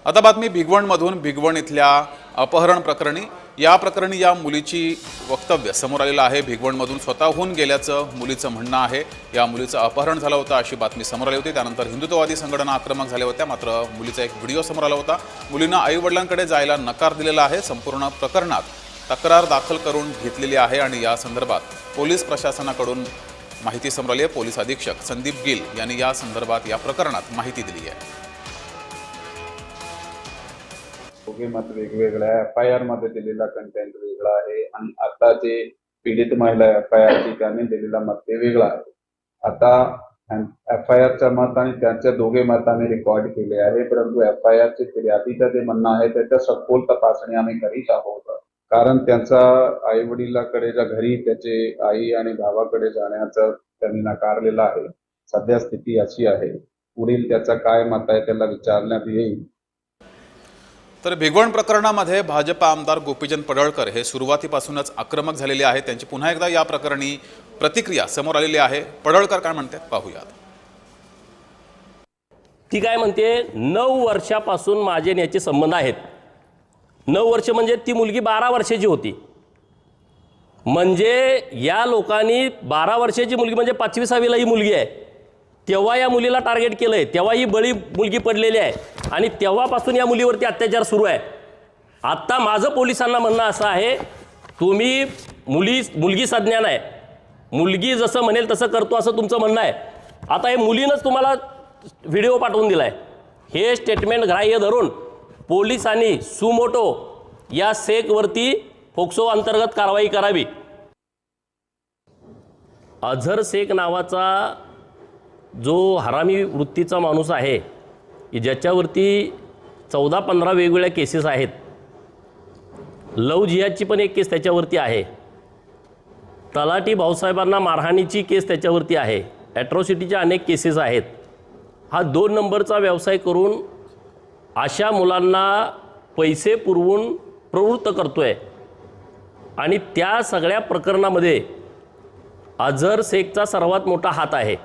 आता बातमी भिगवणमधून भिगवण इथल्या अपहरण प्रकरणी या प्रकरणी या मुलीची वक्तव्य समोर आलेलं आहे। भिगवणमधून स्वतःहून गेल्याचं मुलीचं म्हणणं आहे। या मुलीचं अपहरण झालं होतं अशी बातमी समोर आली होती। त्यानंतर हिंदुत्ववादी संघटना आक्रमक झाल्या होत्या। मात्र मुलीचा एक व्हिडिओ समोर आला होता। मुलीनं आईवडिलांकडे जायला नकार दिलेला आहे। संपूर्ण प्रकरणात तक्रार दाखल करून घेतलेली आहे आणि या संदर्भात पोलीस प्रशासनाकडून माहिती समोर आली आहे। पोलीस अधीक्षक संदीप गिल यांनी या संदर्भात या प्रकरणात माहिती दिली आहे। दोघे मत वेगवेगळ्या FIR मध्ये दिलेला कंटेंट वेगळा आहे आणि आता जे पीडित महिला FIR ठिकाणी दिलेला मत ते वेगळा आहे। आता FIRचं मत आणि त्यांच्या दोघे मताने रेकॉर्ड केले आहे, परंतु FIRचे फिर्यादीचं जे म्हणणं आहे त्याच्या सखोल तपासणी आम्ही करीत आहोत। कारण त्यांचा आई वडिलांकडे घरी त्याचे आई आणि भावाकडे जाण्याचा त्यांनी नाकारलेला आहे। सध्या स्थिती अशी आहे, पुढील त्याचा काय मत आहे त्याला विचारण्यात येईल। तर भिगवण प्रकरणामध्ये भाजपा आमदार गोपीचंद पडळकर हे सुरुवातीपासूनच आक्रमक झालेले आहेत। त्यांची पुन्हा एकदा या प्रकरणी प्रतिक्रिया समोर आलेली आहे। पडळकर काय म्हणते पाहूयात। ती काय म्हणते, 9 वर्षापासून माझे याचे संबंध आहेत। 9 वर्ष म्हणजे ती मुलगी 12 वर्षाची होती। म्हणजे या लोकांनी 12 वर्षाची मुलगी म्हणजे 5वी 6वीला ही मुलगी आहे, तेव्हा या मुलीला टार्गेट केलंय, तेव्हा ही बळी मुलगी पडलेली आहे आणि तेव्हापासून या मुलीवरती अत्याचार सुरू आहे। आता माझं पोलिसांना म्हणणं असं आहे, तुम्ही मुलगी सज्ञान आहे, मुलगी जसं म्हणेल तसं करतो असं तुमचं म्हणणं आहे। आता हे मुलीनंच तुम्हाला व्हिडिओ पाठवून दिलाय। हे स्टेटमेंट ग्राह्य धरून पोलिसांनी सुमोटो या शेखवरती पोक्सो अंतर्गत कारवाई करावी। अझर शेख नावाचा जो हरामी वृत्तीचा माणूस आहे की ज्याच्यावरती 14-15 वेगवेगळ्या केसेस आहेत। लव जिहादची पण एक केस त्याच्यावरती आहे। तलाठी भाऊसाहेबांना मारहाणीची केस त्याच्यावरती आहे। ॲट्रॉसिटीच्या अनेक केसेस आहेत। हा 2 नंबरचा व्यवसाय करून अशा मुलांना पैसे पुरवून प्रवृत्त करतोय आणि त्या सगळ्या प्रकरणामध्ये अझर शेखचा सर्वात मोठा हात आहे।